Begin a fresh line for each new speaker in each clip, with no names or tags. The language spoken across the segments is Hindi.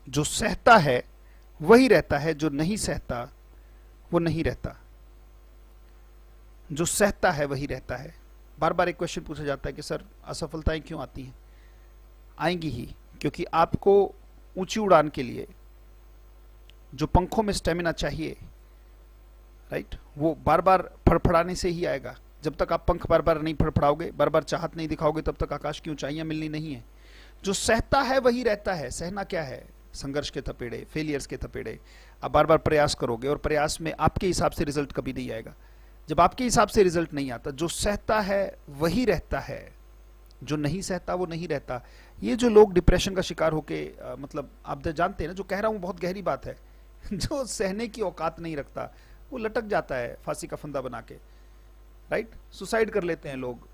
जो सहता है वही रहता है, जो नहीं सहता वो नहीं रहता। जो सहता है वही रहता है। बार बार एक क्वेश्चन पूछा जाता है कि सर असफलताएं क्यों आती हैं? आएंगी ही, क्योंकि आपको ऊंची उड़ान के लिए जो पंखों में स्टेमिना चाहिए, राइट, वो बार बार फड़फड़ाने से ही आएगा। जब तक आप पंख बार बार नहीं फड़फड़ाओगे, बार बार चाहत नहीं दिखाओगे, तब तक आकाश की ऊंचाइयां मिलनी नहीं है। जो सहता है वही रहता है। सहना क्या है? संघर्ष के थपेड़े, फेलियर्स के थपेड़े। आप बार बार प्रयास करोगे और प्रयास में आपके हिसाब से रिजल्ट कभी नहीं आएगा। जब आपके हिसाब से रिजल्ट नहीं आता, जो सहता है वही रहता है, जो नहीं सहता वो नहीं रहता। ये जो लोग डिप्रेशन का शिकार होके मतलब आप जानते हैं ना, जो कह रहा हूं बहुत गहरी बात है जो सहने की औकात नहीं रखता वो लटक जाता है फांसी का फंदा बना के, राइट, सुसाइड कर लेते हैं लोग।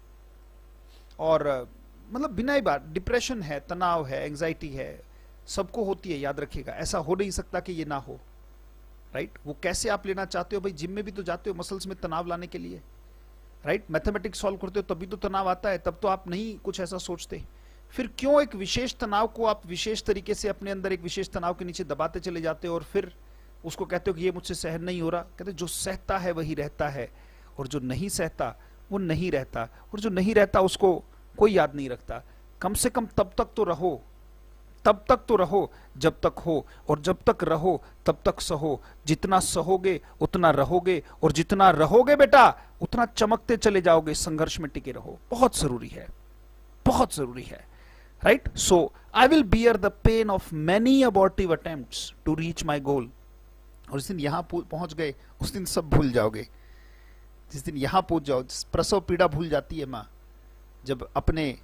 और मतलब बिना ही बात, डिप्रेशन है, तनाव है, एंजाइटी है, सबको होती है, याद रखिएगा। ऐसा हो नहीं सकता कि ये ना हो, राइट। वो कैसे आप लेना चाहते हो भाई? जिम में भी तो जाते हो मसल्स में तनाव लाने के लिए, राइट। मैथमेटिक्स सॉल्व करते हो तभी तो तनाव आता है, तब तो आप नहीं कुछ ऐसा सोचते। फिर क्यों एक विशेष तनाव को आप विशेष तरीके से अपने अंदर एक विशेष तनाव के नीचे दबाते चले जाते हो और फिर उसको कहते हो कि ये मुझसे सहन नहीं हो रहा? कहते जो सहता है वही रहता है, और जो नहीं सहता वो नहीं रहता, और जो नहीं रहता उसको कोई याद नहीं रखता। कम से कम तब तक तो रहो, तब तक तो रहो जब तक हो, और जब तक रहो तब तक सहो। जितना सहोगे उतना रहोगे, और जितना रहोगे बेटा उतना चमकते चले जाओगे। संघर्ष में टिके रहो, बहुत जरूरी है, बहुत जरूरी है, right. So I will bear the pain of many abortive attempts to reach my goal. और जिस दिन यहां पहुंच गए उस दिन सब भूल जाओगे। जिस दिन यहां पहुंच जाओ, प्रसव पीड़ा भूल जाती है माँ, जब अपने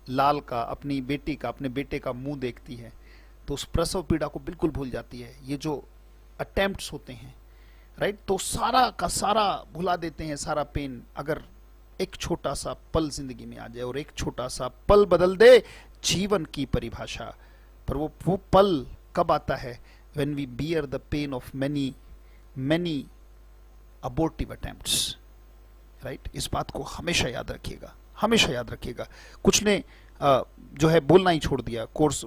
लाल का, अपनी बेटी का, अपने बेटे का मुंह देखती है तो उस प्रसव पीड़ा को बिल्कुल भूल जाती है। ये जो अटेम्प्ट्स होते हैं, राइट, तो सारा का सारा भुला देते हैं, सारा पेन। अगर एक छोटा सा पल जिंदगी में आ जाए और एक छोटा सा पल बदल दे जीवन की परिभाषा। पर वो पल कब आता है? when we bear the pain of many abortive attempts, right? इस बात को हमेशा याद रखिएगा, हमेशा याद रखिएगा। कुछ ने जो है बोलना ही छोड़ दिया, कोर्स